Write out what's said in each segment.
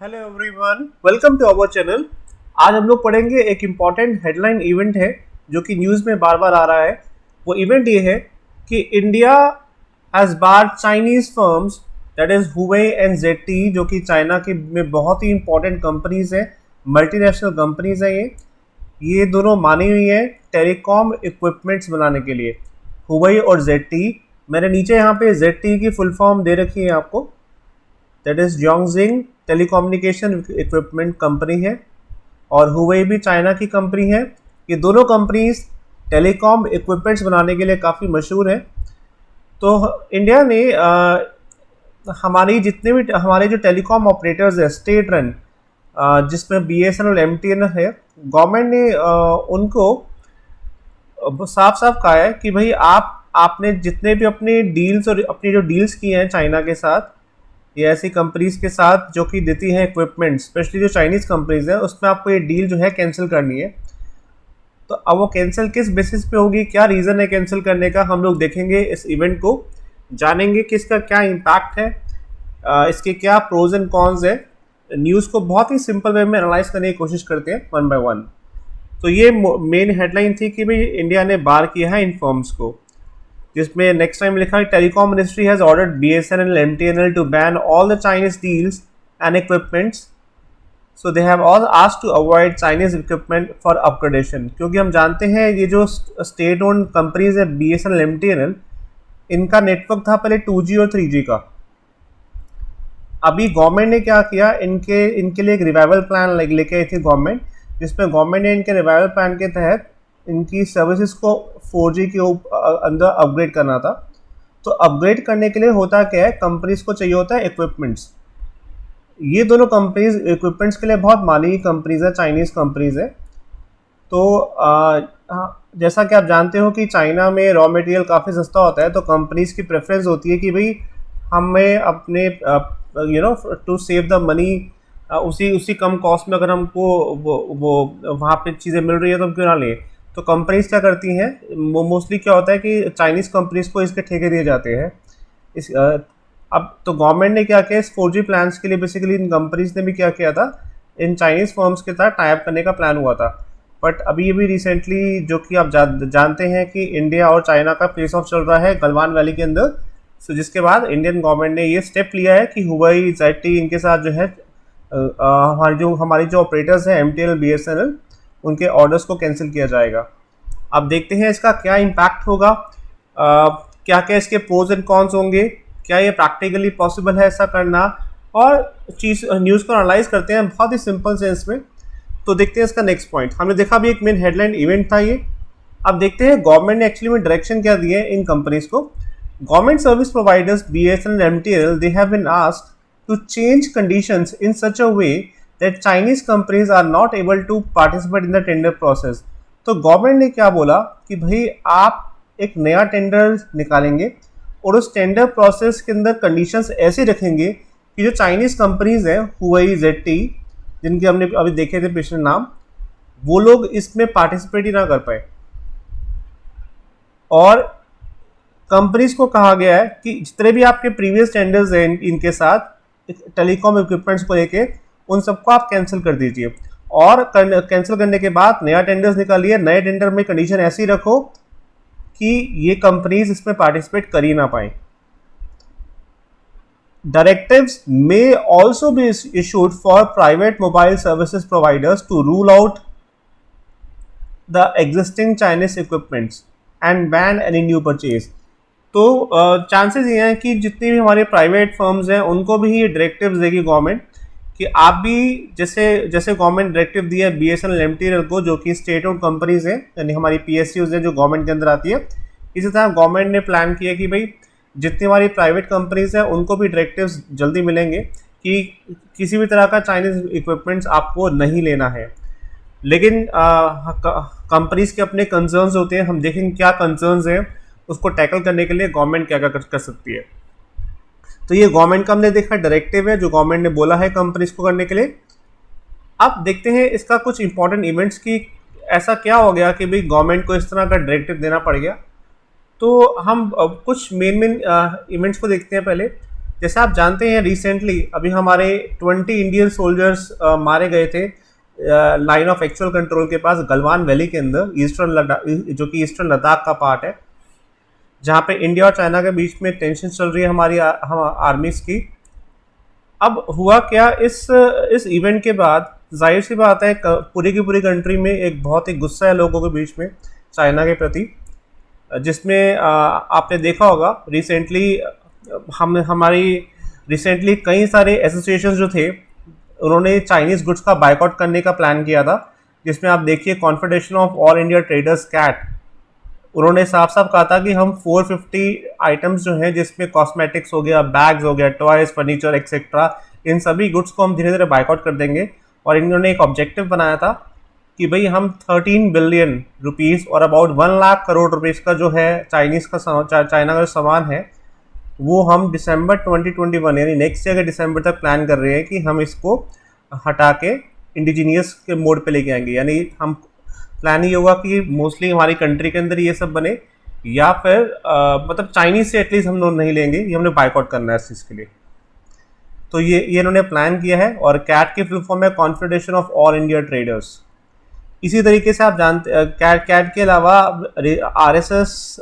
Hello everyone, welcome to our channel. आज हम लोग पढ़ेंगे एक इम्पॉर्टेंट हेडलाइन इवेंट है जो कि न्यूज़ में बार बार आ रहा है। वो इवेंट ये है कि India has barred Chinese firms that is Huawei and ZTE, जो कि चाइना की में बहुत ही इंपॉर्टेंट कंपनीज हैं, मल्टीनेशनल कंपनीज हैं। ये दोनों मानी हुई हैं टेलीकॉम इक्विपमेंट्स बनाने के लिए, हुवे और जेटी। मैंने नीचे यहाँ पे जेटी की फुल फॉर्म दे रखी है आपको, that is Zhongxing telecommunication equipment company है, और हुवेई भी चाइना की कंपनी है। ये दोनों कंपनीज टेलीकॉम इक्विपमेंट्स बनाने के लिए काफ़ी मशहूर हैं। तो इंडिया ने हमारी जितने भी हमारे जो टेलीकॉम ऑपरेटर्स हैं स्टेट रन, जिसमें BSNL M T N L है, गवर्नमेंट ने उनको साफ साफ कहा है कि भाई आपने जितने भी अपने डील्स और अपनी जो डील्स किए हैं चाइना के साथ या ऐसी कंपनीज के साथ जो कि देती हैं इक्विपमेंट, स्पेशली जो चाइनीज़ कंपनीज हैं, उसमें आपको ये डील जो है कैंसिल करनी है। तो अब वो कैंसिल किस बेसिस पे होगी, क्या रीज़न है कैंसिल करने का, हम लोग देखेंगे इस इवेंट को, जानेंगे कि इसका क्या इम्पैक्ट है, इसके क्या प्रोज एंड कॉन्स है। न्यूज़ को बहुत ही सिंपल वे में एनालाइज करने की कोशिश करते हैं वन बाय वन। तो ये मेन हेडलाइन थी कि भाई इंडिया ने बार किया है इन फर्म्स को, जिसमें नेक्स्ट टाइम लिखा है telecom ministry has ordered BSNL MTNL to ban all the Chinese deals and equipments, so they have all asked to avoid Chinese equipment for upgradation. क्योंकि हम जानते हैं ये जो स्टेट ओन कंपनीज है BSNL MTNL, इनका नेटवर्क था पहले 2G और 3G का। अभी गवर्नमेंट ने क्या किया, इनके लिए एक रिवाइवल प्लान लेके आई थी गवर्नमेंट, जिसमें गवर्नमेंट ने इनके रिवाइवल प्लान के तहत इनकी सर्विसेज को 4G के अंदर अपग्रेड करना था। तो अपग्रेड करने के लिए होता क्या है, कंपनीज को चाहिए होता है इक्विपमेंट्स। ये दोनों कंपनीज इक्विपमेंट्स के लिए बहुत मानी कंपनीज है, चाइनीज़ कंपनीज है। तो जैसा कि आप जानते हो कि चाइना में रॉ मटेरियल काफ़ी सस्ता होता है, तो कंपनीज की प्रेफरेंस होती है कि भाई हमें अपने टू सेव द मनी, उसी उसी कम कॉस्ट में अगर हमको वो वहाँ पे चीज़ें मिल रही है तो हम क्यों ना लें। तो कंपनीज क्या करती हैं, मोस्टली क्या होता है कि चाइनीज़ कंपनीज को इसके ठेके दिए जाते हैं। अब तो गवर्नमेंट ने क्या किया, इस 4G प्लान्स के लिए बेसिकली इन कंपनीज ने भी क्या किया था, इन चाइनीज़ फर्म्स के साथ टाई अप करने का प्लान हुआ था। बट अभी रिसेंटली जो कि आप जानते हैं कि इंडिया और चाइना का फेस ऑफ चल रहा है गलवान वैली के अंदर। सो जिसके बाद इंडियन गवर्नमेंट ने ये स्टेप लिया है कि हुवेई जेटी इनके साथ जो है हमारी जो ऑपरेटर्स हैं MTNL BSNL, उनके ऑर्डर्स को कैंसिल किया जाएगा। अब देखते हैं इसका क्या इम्पैक्ट होगा, क्या क्या इसके प्रोज एंड कॉन्स होंगे, क्या ये प्रैक्टिकली पॉसिबल है ऐसा करना, और न्यूज़ को एनालाइज करते हैं बहुत ही सिंपल सेंस में। तो देखते हैं इसका नेक्स्ट पॉइंट। हमने देखा भी एक मेन हेडलाइन इवेंट था ये। अब देखते हैं गवर्नमेंट ने एक्चुअली में डायरेक्शन क्या दिए इन कंपनीज को। Government service providers BSNL MTNL, they have been asked to change conditions in such a way that Chinese companies are not able to participate in the tender process। तो government ने क्या बोला कि भाई आप एक नया टेंडर निकालेंगे और उस टेंडर प्रोसेस के अंदर कंडीशंस ऐसे रखेंगे कि जो चाइनीज़ कंपनीज हैं हुवेई जेटी, जिनके हमने अभी देखे थे पिछले नाम, वो लोग इसमें पार्टिसिपेट ही ना कर पाए। और कंपनीज को कहा गया है कि जितने भी आपके प्रीवियस टेंडर्स हैं इनके साथ टेलीकॉम इक्विपमेंट्स को लेके, उन सबको आप कैंसिल कर दीजिए, और कैंसिल करने के बाद नया टेंडर्स निकालिए। नए टेंडर में कंडीशन ऐसी रखो कि ये कंपनीज इसमें पार्टिसिपेट कर ही ना पाए। Directives may also be issued for private mobile services providers to rule out the existing Chinese equipments and ban any new purchase। तो चांसेस ये हैं कि जितनी भी हमारे प्राइवेट फर्म्स हैं उनको भी ये डायरेक्टिव्स देगी गवर्नमेंट कि आप भी जैसे जैसे गवर्नमेंट डायरेक्टिव दिया है BSNL MTNL को, जो कि स्टेट ओन्ड कंपनीज हैं, यानी हमारी PSUs हैं जो गवर्नमेंट के अंदर आती है। इसी तरह गवर्नमेंट ने प्लान किया कि भाई जितनी हमारी प्राइवेट कंपनीज हैं उनको भी डायरेक्टिव्स जल्दी मिलेंगे कि किसी भी तरह का चाइनीज़ इक्विपमेंट्स आपको नहीं लेना है। लेकिन कंपनीज के अपने कंसर्न्स होते हैं, हम देखेंगे क्या कंसर्न्स हैं, उसको टैकल करने के लिए गवर्नमेंट क्या क्या कर सकती है। तो ये गवर्नमेंट का हमने देखा डायरेक्टिव है जो गवर्नमेंट ने बोला है कंपनीज को करने के लिए। अब देखते हैं इसका कुछ इंपॉर्टेंट इवेंट्स की, ऐसा क्या हो गया कि भाई गवर्नमेंट को इस तरह का डायरेक्टिव देना पड़ गया। तो हम कुछ मेन इवेंट्स को देखते हैं पहले। जैसे आप जानते हैं रिसेंटली अभी हमारे 20 इंडियन सोल्जर्स मारे गए थे लाइन ऑफ एक्चुअल कंट्रोल के पास गलवान वैली के अंदर, ईस्टर्न लद्दाख, जो कि ईस्टर्न लद्दाख का पार्ट है, जहाँ पे इंडिया और चाइना के बीच में टेंशन चल रही है हमारी हम आर्मीज की। अब हुआ क्या, इस इवेंट के बाद जाहिर सी बात है पूरी की पूरी कंट्री में एक बहुत ही गुस्सा है लोगों के बीच में चाइना के प्रति, जिसमें आपने देखा होगा रिसेंटली हम हमारी रिसेंटली कई सारे एसोसिएशन जो थे उन्होंने चाइनीज़ गुड्स का बाइकआउट करने का प्लान किया था, जिसमें आप देखिए confederation of all India traders CAT, उन्होंने साफ साफ कहा था कि हम 450 आइटम्स जो हैं जिसमें कॉस्मेटिक्स हो गया, बैग्स हो गया, टॉयज, फर्नीचर एक्सेट्रा, इन सभी गुड्स को हम धीरे धीरे बाइकआउट कर देंगे। और इन्होंने एक ऑब्जेक्टिव बनाया था कि भाई हम 13 बिलियन रुपीज़ और अबाउट 1 लाख करोड़ रुपीज़ का जो है चाइनीज़ का चाइना का जो सामान है वो हम दिसंबर 2021 यानी नेक्स्ट ईयर के दिसंबर तक प्लान कर रहे हैं कि हम इसको हटा के इंडिजीनियस के मोड पे लेके आएंगे। यानी हम प्लान ये होगा कि मोस्टली हमारी कंट्री के अंदर ये सब बने, या फिर मतलब चाइनीज से एटलीस्ट हम लोग नहीं लेंगे, ये हमने बाइकआउट करना है इस चीज़ के लिए। तो ये इन्होंने प्लान किया है, और कैट की फुल फॉर्म है confederation of all India traders. इसी तरीके से आप जानते कैट के अलावा आरएसएस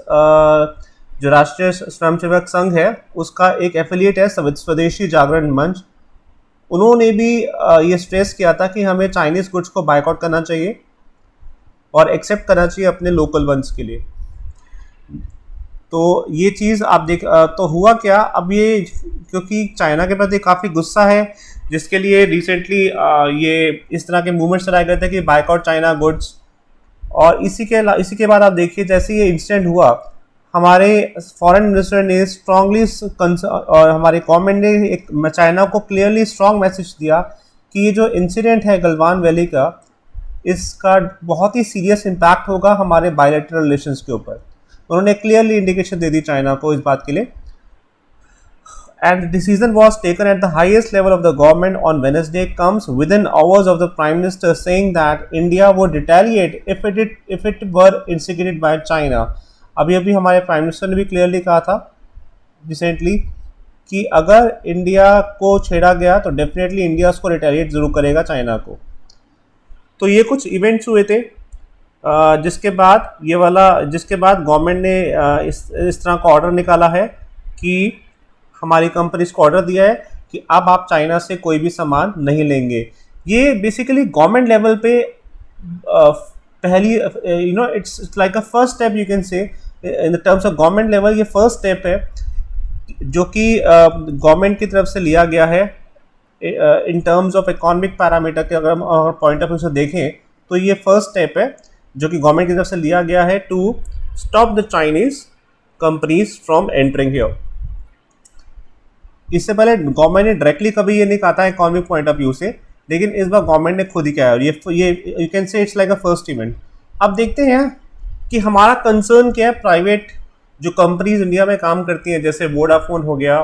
जो राष्ट्रीय स्वयंसेवक संघ है उसका एक एफिलिएट है स्वदेशी जागरण मंच, उन्होंने भी ये स्ट्रेस किया था कि हमें चाइनीज़ गुड्स को बाइकआउट करना चाहिए और एक्सेप्ट करना चाहिए अपने लोकल वंस के लिए। तो ये चीज़ आप देख तो हुआ क्या, अब ये क्योंकि चाइना के प्रति काफ़ी गुस्सा है, जिसके लिए रिसेंटली ये इस तरह के मूवमेंट्स चलाए गए थे कि बाइकआउट चाइना गुड्स। और इसी के बाद आप देखिए जैसे ये इंसिडेंट हुआ, हमारे फॉरेन मिनिस्टर ने स्ट्रांगली और हमारे गवर्नमेंट ने एक चाइना को क्लियरली स्ट्रांग मैसेज दिया कि ये जो इंसिडेंट है गलवान वैली का, इसका बहुत ही सीरियस इम्पैक्ट होगा हमारे बायलैटरल रिलेशंस के ऊपर। उन्होंने क्लियरली इंडिकेशन दे दी चाइना को इस बात के लिए। And the decision was taken at the highest level of the government on Wednesday, comes within hours of the Prime Minister saying that India would retaliate if it were instigated by China. अभी हमारे prime minister ने भी clearly कहा था recently कि अगर India को छेड़ा गया तो डेफिनेटली इंडिया उसको रिटेलिएट जरूर करेगा चाइना को। तो ये कुछ इवेंट्स हुए थे जिसके बाद गवर्नमेंट ने इस तरह का ऑर्डर निकाला है कि हमारी कंपनीज को ऑर्डर दिया है कि अब आप चाइना से कोई भी सामान नहीं लेंगे। ये बेसिकली गवर्नमेंट लेवल पे पहली it's like a first step, you can say in the terms of government level ये फर्स्ट स्टेप है जो कि गवर्नमेंट की तरफ से लिया गया है in terms of economic parameter के। अगर हम पॉइंट ऑफ व्यू से देखें तो ये फर्स्ट स्टेप है जो कि गवर्नमेंट की तरफ से लिया गया है to stop the Chinese companies from entering here. इससे पहले गवर्नमेंट ने डायरेक्टली कभी ये नहीं कहा था इकोनॉमिक पॉइंट ऑफ व्यू से, लेकिन इस बार गवर्नमेंट ने खुद ही किया है। ये you can say it's like a first event. अब देखते हैं कि हमारा कंसर्न क्या है। प्राइवेट जो कंपनीज इंडिया में काम करती हैं जैसे वोडाफोन हो गया,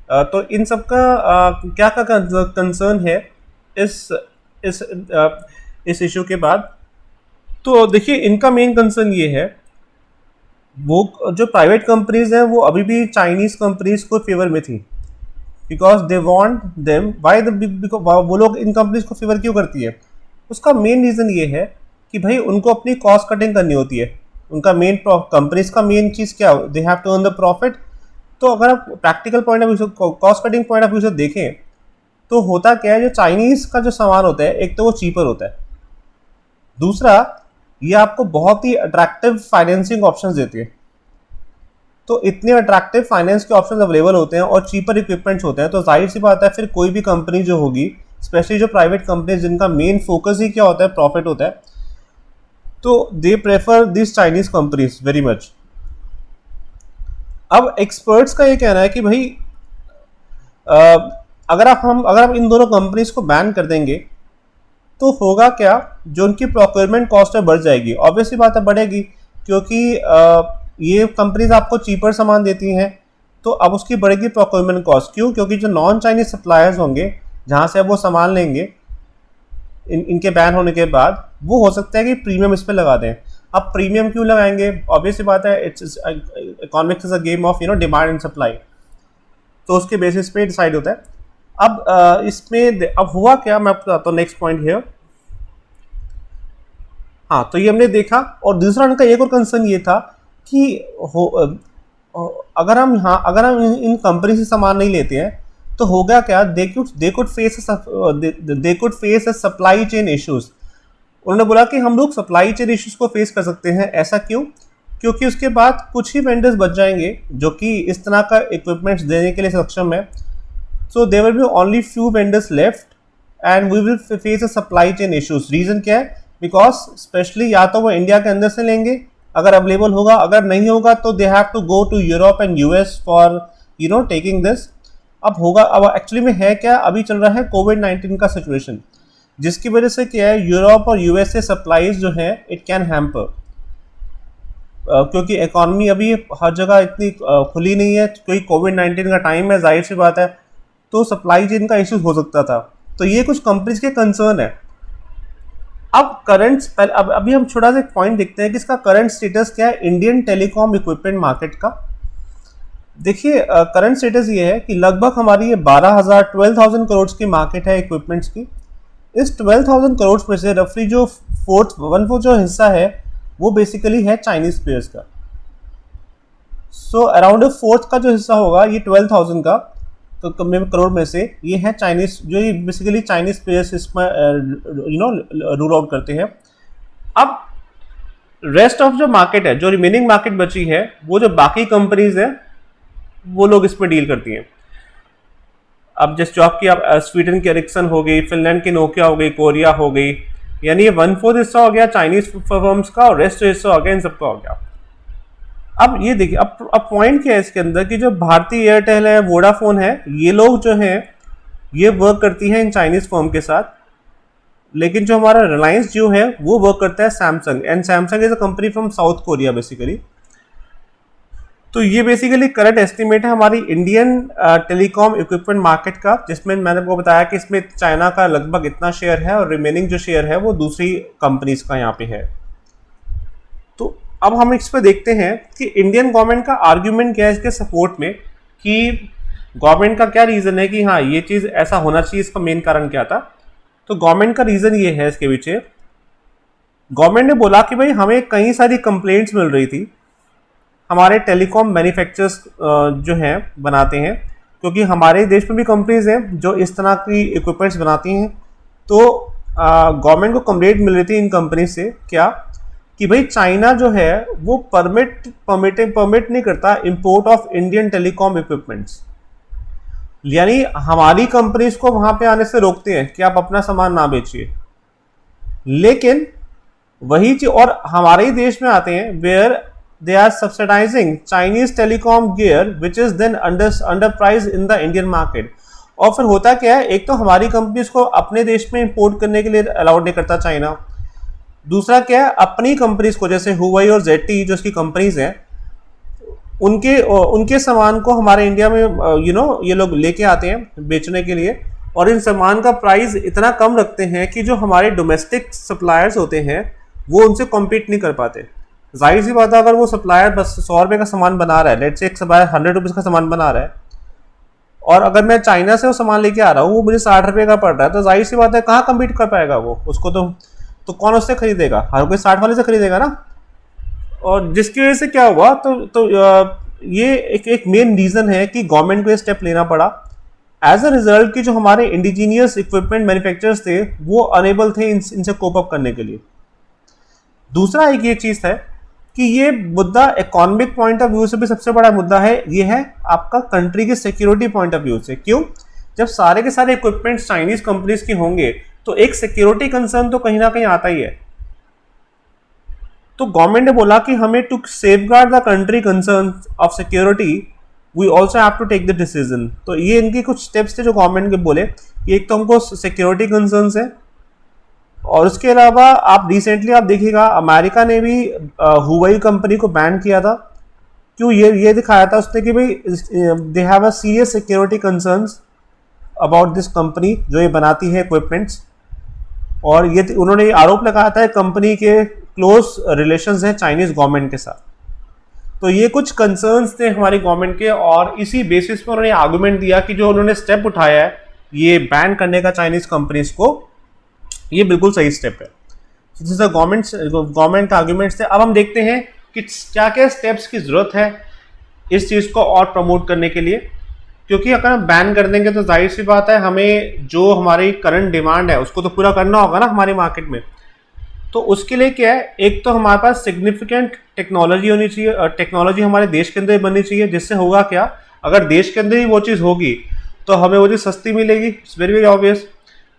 तो इन सब का क्या कंसर्न है इस इशू के बाद। तो देखिए इनका मेन कंसर्न ये है, वो जो प्राइवेट कंपनीज हैं वो अभी भी चाइनीज कंपनीज को फेवर में थी, because they want them why वो लोग इन कंपनीज को फेवर क्यों करती है। उसका मेन रीज़न ये है कि भाई उनको अपनी कॉस्ट कटिंग करनी होती है। उनका मेन कंपनीज का मेन चीज़ क्या, they have to earn the profit. तो अगर आप प्रैक्टिकल पॉइंट ऑफ व्यू से, cost cutting point of view से देखें तो होता क्या है, जो चाइनीज़ का जो सामान होता है एक तो वो चीपर होता है, दूसरा ये आपको बहुत ही अट्रैक्टिव फाइनेंसिंग ऑप्शंस देती है। तो इतने अट्रैक्टिव फाइनेंस के ऑप्शंस अवेलेबल होते हैं और चीपर इक्विपमेंट्स होते हैं, तो जाहिर सी बात है फिर कोई भी कंपनी जो होगी, स्पेशली जो प्राइवेट कंपनीज जिनका मेन फोकस ही क्या होता है, प्रॉफिट होता है, तो they prefer this Chinese companies very much. अब एक्सपर्ट्स का ये कहना है कि भाई अगर आप इन दोनों कंपनीज को बैन कर देंगे तो होगा क्या, जो उनकी प्रोक्योरमेंट कॉस्ट है बढ़ जाएगी। ऑब्वियसली बात है बढ़ेगी, क्योंकि ये कंपनीज आपको चीपर सामान देती हैं, तो अब उसकी बढ़ेगी प्रोक्योरमेंट कॉस्ट। क्यों? क्योंकि जो नॉन चाइनीज सप्लायर्स होंगे जहाँ से अब वो सामान लेंगे इनके बैन होने के बाद, वो हो सकता है कि प्रीमियम इस पर लगा दें। अब प्रीमियम क्यों लगाएंगे? ऑब्वियसली बात है, it's economics is a game of demand and supply. तो उसके बेसिस पे डिसाइड होता है। अब इसमें अब हुआ क्या, मैं आपको बताता हूँ नेक्स्ट पॉइंट है। हाँ, तो ये हमने देखा। और दूसरा उनका एक और कंसर्न ये था कि अगर हम इन कंपनी से सामान नहीं लेते हैं तो होगा क्या, they could face a supply chain issues. उन्होंने बोला कि हम लोग सप्लाई चेन इश्यूज को फेस कर सकते हैं। ऐसा क्यों? क्योंकि उसके बाद कुछ ही वेंडर्स बच जाएंगे जो कि इस तरह का इक्विपमेंट्स देने के लिए सक्षम है। So there will be only few vendors left and we will face a supply chain issues. Reason क्या है? बिकॉज स्पेशली या तो वो इंडिया के अंदर से लेंगे अगर अवेलेबल होगा, अगर नहीं होगा तो they have to go to Europe and US for taking this. अब एक्चुअली में है क्या, अभी चल रहा है कोविड-19 का सिचुएशन, जिसकी वजह से क्या है, यूरोप और यूएस से सप्लाईज जो है इट कैन हैम्पर, क्योंकि इकॉनमी अभी हर जगह इतनी खुली नहीं है, क्योंकि कोविड-19 का टाइम है, जाहिर सी बात है, तो सप्लाई चेन का इश्यूज हो सकता था। तो ये कुछ कंपनीज के कंसर्न है। अब अभी हम छोटा सा एक पॉइंट देखते हैं कि इसका करंट स्टेटस क्या है इंडियन टेलीकॉम इक्विपमेंट मार्केट का। देखिए, करंट स्टेटस ये है कि लगभग हमारी ये 12,000 करोड़ की मार्केट है इक्विपमेंट्स की। इस 12,000 करोड़ में से रफली जो वन फोर्थ जो हिस्सा है वो बेसिकली है चाइनीज प्लेयर्स का। सो अराउंड फोर्थ का जो हिस्सा होगा ये 12,000 का तो करोड़ में से ये है चाइनीज, जो ये बेसिकली चाइनीज प्लेयर्स इसमें रूल आउट करते हैं। अब रेस्ट ऑफ जो मार्केट है, जो रिमेनिंग मार्केट बची है, वो जो बाकी कंपनीज है वो लोग इसमें डील करती हैं। अब जिस जॉब की आप स्वीडन की एरिक्सन हो गई, फिनलैंड की नोकिया हो गई, कोरिया हो गई, यानी ये 1/4 हिस्सा हो गया चाइनीज फर्म्स का और रेस्ट हिस्सा हो गया इन सबका हो गया। अब ये देखिए, अब पॉइंट क्या है इसके अंदर कि जो भारतीय एयरटेल है, वोडाफोन है, ये लोग जो हैं ये वर्क करती हैं इन चाइनीज फर्म के साथ। लेकिन जो हमारा रिलायंस जियो है वो वर्क करता है Samsung, and Samsung is a company from south Korea basically. तो ये बेसिकली करंट एस्टिमेट है हमारी इंडियन टेलीकॉम इक्विपमेंट मार्केट का, जिसमें मैंने आपको बताया कि इसमें चाइना का लगभग इतना शेयर है और रिमेनिंग जो शेयर है वो दूसरी कंपनीज का यहाँ पे है। तो अब हम इस पर देखते हैं कि इंडियन गवर्नमेंट का आर्ग्यूमेंट क्या है इसके सपोर्ट में, कि गवर्नमेंट का क्या रीज़न है कि हाँ ये चीज़ ऐसा होना चाहिए, इसका मेन कारण क्या था। तो गवर्नमेंट का रीज़न ये है इसके पीछे, गवर्नमेंट ने बोला कि भाई हमें कई सारी कंप्लेंट्स मिल रही थी हमारे टेलीकॉम मैन्युफैक्चरर्स जो हैं बनाते हैं, क्योंकि हमारे देश में भी कंपनीज हैं जो इस तरह की इक्विपमेंट्स बनाती हैं। तो गवर्नमेंट को कंप्लेंट मिल रही थी इन कंपनी से क्या, कि भाई चाइना जो है वो परमिट नहीं करता import of Indian telecom equipments, यानी हमारी कंपनीज को वहां पे आने से रोकते हैं कि आप अपना सामान ना बेचिए। लेकिन वही चीज और हमारे ही देश में आते हैं where they are subsidizing Chinese telecom gear which is then underpriced in the Indian market। और फिर होता क्या है, एक तो हमारी कंपनीज को अपने देश में इंपोर्ट करने के लिए अलाउड नहीं करता चाइना, दूसरा क्या है अपनी कंपनीज को जैसे हुआई और ZTE जो इसकी कंपनीज हैं उनके सामान को हमारे इंडिया में ये लोग लेके आते हैं बेचने के लिए, और इन सामान का प्राइस इतना कम रखते हैं कि जो हमारे डोमेस्टिक सप्लायर्स होते हैं वो उनसे कॉम्पीट नहीं कर पाते। जाहिर सी बात है, अगर वो सप्लायर बस 100 रुपये का सामान बना रहा है, लेट्स से एक सप्लायर 100 रुपीज़ का सामान बना रहा है, और अगर मैं चाइना से वो सामान लेके आ रहा हूँ वो मुझे 60 रुपये का पड़ रहा है, तो जाहिर सी बात है कहाँ कम्पीट कर पाएगा वो, उसको तो कौन उससे खरीदेगा? हर कोई 60 वाले से खरीदेगा ना। और जिसकी वजह से क्या हुआ, तो ये एक मेन रीज़न है कि गवर्नमेंट को ये स्टेप लेना पड़ा। एज अ रिजल्ट कि जो हमारे इंडिजीनियस इक्विपमेंट मैन्युफैक्चरर्स थे वो अनेबल थे इनसे कोप अप करने के लिए। दूसरा एक ये चीज़ है कि ये मुद्दा इकोनॉमिक पॉइंट ऑफ व्यू से भी सबसे बड़ा मुद्दा है, ये है आपका कंट्री के सिक्योरिटी पॉइंट ऑफ व्यू से। क्यों? जब सारे के सारे इक्विपमेंट्स चाइनीज कंपनीज के होंगे तो एक सिक्योरिटी कंसर्न तो कहीं ना कहीं आता ही है। तो गवर्नमेंट ने बोला कि हमें to safeguard the country concern of security we also have to take the decision. तो ये इनके कुछ स्टेप्स थे जो गवर्नमेंट के बोले कि एक तो हमको सिक्योरिटी कंसर्न्स है, और उसके अलावा आप रिसेंटली आप देखिएगा अमेरिका ने भी हुआई कंपनी को बैन किया था। क्यों? ये दिखाया था उसने कि भाई they have a serious security concerns about this company जो ये बनाती है इक्विपमेंट्स, और ये उन्होंने आरोप लगाया था कंपनी के क्लोज रिलेशंस हैं चाइनीज गवर्नमेंट के साथ। तो ये कुछ कंसर्न्स थे हमारी गवर्नमेंट के, और इसी बेसिस पर उन्होंने आर्गुमेंट दिया कि जो उन्होंने स्टेप उठाया है ये बैन करने का चाइनीज कंपनीज को, ये बिल्कुल सही स्टेप है। दिस इज गवर्नमेंट आर्गुमेंट्स थे। अब हम देखते हैं कि क्या क्या स्टेप्स की जरूरत है इस चीज़ को और प्रमोट करने के लिए, क्योंकि अगर हम बैन कर देंगे तो जाहिर सी बात है हमें जो हमारी करंट डिमांड है उसको तो पूरा करना होगा ना हमारे मार्केट में। तो उसके लिए क्या है, एक तो हमारे पास सिग्निफिकेंट टेक्नोलॉजी होनी चाहिए, और टेक्नोलॉजी हमारे देश के अंदर ही बननी चाहिए, जिससे होगा क्या, अगर देश के अंदर ही वो चीज़ होगी तो हमें वो चीज़ सस्ती मिलेगी, इट्स वेरी वेरी ऑब्वियस।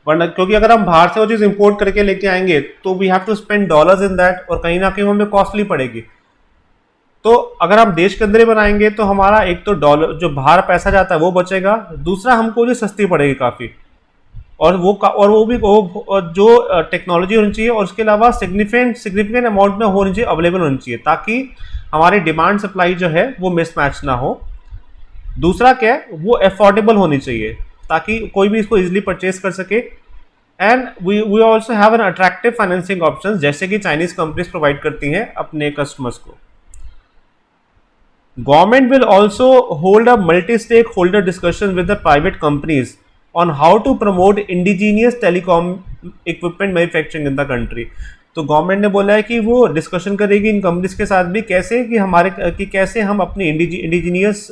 वरना क्योंकि अगर हम बाहर से वो चीज़ इंपोर्ट करके लेके आएंगे तो we have to spend dollars in that, और कहीं ना कहीं हमें कॉस्टली पड़ेगी। तो अगर हम देश के अंदर ही बनाएंगे तो हमारा एक तो डॉलर जो बाहर पैसा जाता है वो बचेगा, दूसरा हमको जो सस्ती पड़ेगी काफ़ी, और वो भी और जो टेक्नोलॉजी होनी चाहिए, और उसके अलावा सिग्निफिकेंट अमाउंट में होनी चाहिए, अवेलेबल होनी चाहिए, ताकि हमारी डिमांड सप्लाई जो है वो मिसमैच ना हो। दूसरा क्या है, वो अफोर्डेबल होनी चाहिए ताकि कोई भी इसको इजीली परचेज कर सके। And we also have an attractive financing option, जैसे कि चाइनीज कंपनीज प्रोवाइड करती हैं अपने कस्टमर्स को। Government will also hold a multi-stakeholder discussion with the private companies on how to promote indigenous telecom equipment manufacturing in the country. तो government ने बोला है कि वो डिस्कशन करेगी इन कंपनीज के साथ भी कैसे हम अपनी इंडिजीनियस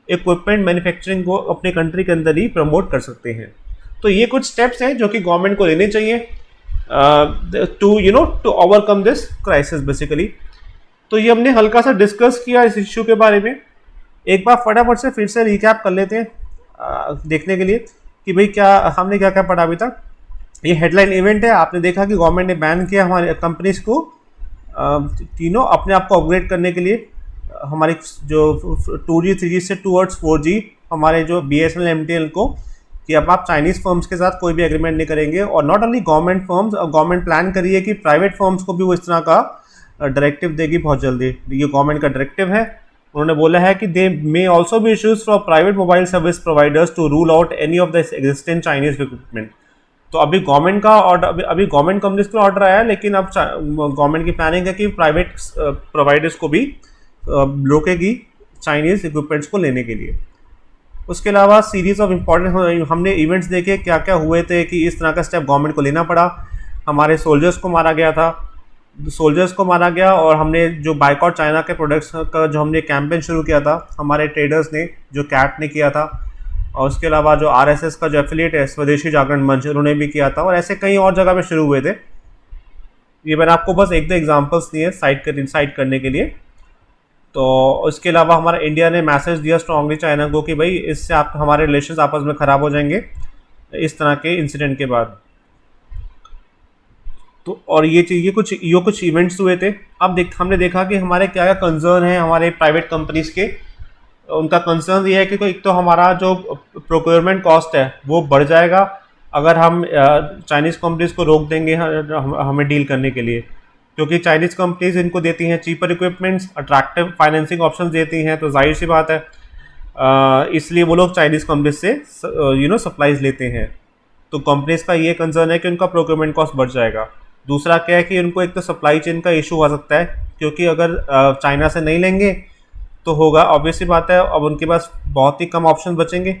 इक्विपमेंट मैन्युफैक्चरिंग को अपने कंट्री के अंदर ही प्रमोट कर सकते हैं। तो ये कुछ स्टेप्स हैं जो कि गवर्नमेंट को लेने चाहिए to overcome this crisis basically. तो ये हमने हल्का सा डिस्कस किया इस इश्यू के बारे में। एक बार फटाफट से फिर से रिकैप कर लेते हैं देखने के लिए कि भाई हमने क्या क्या पढ़ा अभी तक। ये हेडलाइन इवेंट है, आपने देखा कि गवर्नमेंट ने बैन किया हमारे कंपनीज को तीनों अपने आप को अपग्रेड करने के लिए, हमारी जो 2G 3G से टूवर्ड्स 4G हमारे जो BSNL MTNL को, कि अब आप चाइनीज़ फर्म्स के साथ कोई भी एग्रीमेंट नहीं करेंगे। और not only government firms, government plan करी है कि प्राइवेट फर्म्स को भी वो इस तरह का डायरेक्टिव देगी बहुत जल्दी। ये गवर्नमेंट का डायरेक्टिव है। उन्होंने बोला है कि they may also be issues for private mobile service providers to rule out any of the existing Chinese equipment. तो अभी गवर्नमेंट का ऑर्डर, अभी गवर्नमेंट कंपनीज का ऑर्डर आया है, लेकिन अब गवर्नमेंट की प्लानिंग है कि प्राइवेट प्रोवाइडर्स को भी रोकेगी चाइनीज इक्विपमेंट्स को लेने के लिए। उसके अलावा सीरीज ऑफ इम्पॉर्टेंट हमने इवेंट्स देखे क्या क्या हुए थे कि इस तरह का स्टेप गवर्नमेंट को लेना पड़ा। हमारे सोल्जर्स को मारा गया, और हमने जो बाइकआउट चाइना के प्रोडक्ट्स का जो हमने कैंपेन शुरू किया था, हमारे ट्रेडर्स ने, जो कैट ने किया था, और उसके अलावा जो RSS का जो एफिलिएट है स्वदेशी जागरण मंच, उन्होंने भी किया था, और ऐसे कई और जगह पे शुरू हुए थे। ये मैंने आपको बस एक दो एग्जांपल्स दिए साइट करने के लिए। तो उसके अलावा हमारा इंडिया ने मैसेज दिया स्ट्रांगली चाइना को कि भाई इससे हमारे रिलेशंस आपस में ख़राब हो जाएंगे इस तरह के इंसिडेंट के बाद। तो और ये कुछ इवेंट्स हुए थे। अब हमने देखा कि हमारे क्या क्या कंसर्न है हमारे प्राइवेट कंपनीज के। उनका कंसर्न ये है कि एक तो हमारा जो प्रोक्योरमेंट कॉस्ट है वो बढ़ जाएगा अगर हम चाइनीज़ कंपनीज को रोक देंगे हमें डील करने के लिए, क्योंकि चाइनीज़ कंपनीज इनको देती हैं cheaper equipments, attractive financing options देती हैं, तो जाहिर सी बात है इसलिए वो लोग चाइनीज़ कंपनीज से सप्लाईज लेते हैं। तो कंपनीज का ये कंसर्न है कि उनका प्रोक्योरमेंट कॉस्ट बढ़ जाएगा। दूसरा क्या है कि उनको एक तो सप्लाई चेन का इशू आ सकता है, क्योंकि अगर चाइना से नहीं लेंगे तो होगा ऑब्वियसली बात है, अब उनके पास बहुत ही कम ऑप्शन बचेंगे,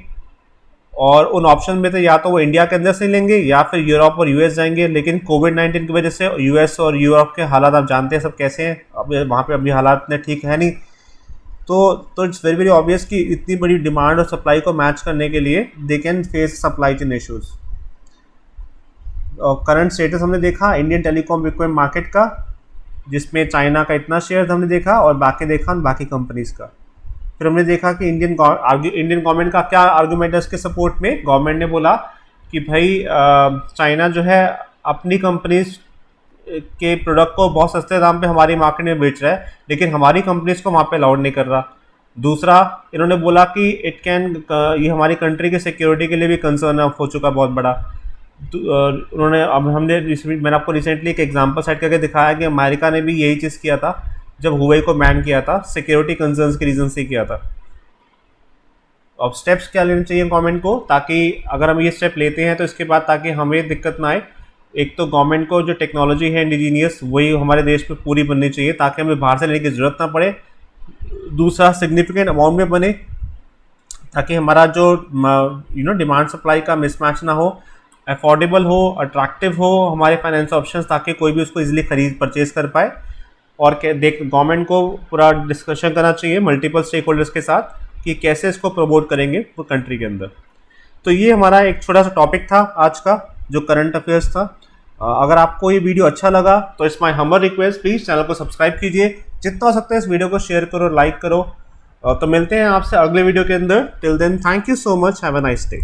और उन ऑप्शन में तो या तो वो इंडिया के अंदर से लेंगे या फिर यूरोप और US जाएंगे। लेकिन कोविड-19 की वजह से US और यूरोप के हालात आप जानते हैं सब कैसे हैं, अब वहाँ पे अभी हालात इतने ठीक है नहीं। तो इट्स वेरी वेरी ऑब्वियस कि इतनी बड़ी डिमांड और सप्लाई को मैच करने के लिए they can face supply chain issues. Current status हमने देखा इंडियन टेलीकॉम इक्विपमेंट मार्केट का, जिसमें चाइना का इतना शेयर हमने देखा और बाकी कंपनीज का। फिर हमने देखा कि इंडियन गवर्नमेंट का क्या आर्गूमेंट है इसके सपोर्ट में। गवर्नमेंट ने बोला कि भाई चाइना जो है अपनी कंपनीज के प्रोडक्ट को बहुत सस्ते दाम पे हमारी मार्केट में बेच रहा है, लेकिन हमारी कंपनीज को वहाँ पे अलाउड नहीं कर रहा। दूसरा इन्होंने बोला कि ये हमारी कंट्री के सिक्योरिटी के लिए भी कंसर्न हो चुका बहुत बड़ा। उन्होंने मैंने आपको रिसेंटली एक एग्जांपल सेट करके दिखाया कि अमेरिका ने भी यही चीज़ किया था जब हुआई को बैन किया था, सिक्योरिटी कंसर्न्स के रीजन से किया था। अब स्टेप्स क्या लेने चाहिए गवर्नमेंट को, ताकि अगर हम ये स्टेप लेते हैं तो इसके बाद ताकि हमें दिक्कत ना आए। एक तो गवर्नमेंट को जो टेक्नोलॉजी है इंडिजीनियस वही हमारे देश में पूरी बननी चाहिए ताकि हमें बाहर से लेने की ज़रूरत ना पड़े। दूसरा सिग्निफिकेंट अमाउंट में बने, ताकि हमारा जो डिमांड सप्लाई का मिसमैच ना हो, अफोर्डेबल हो, अट्रैक्टिव हो हमारे फाइनेंस ऑप्शंस, ताकि कोई भी उसको इजीली खरीद परचेज कर पाए। और गवर्नमेंट को पूरा डिस्कशन करना चाहिए मल्टीपल स्टेक होल्डर्स के साथ कि कैसे इसको प्रमोट करेंगे वो कंट्री के अंदर। तो ये हमारा एक छोटा सा टॉपिक था आज का, जो करंट अफेयर्स था। अगर आपको ये वीडियो अच्छा लगा तो it's my humble request, please channel को सब्सक्राइब कीजिए, जितना हो सकता है इस वीडियो को शेयर करो, लाइक करो। तो मिलते हैं आपसे अगले वीडियो के अंदर। Till then, thank you so much, have a nice day.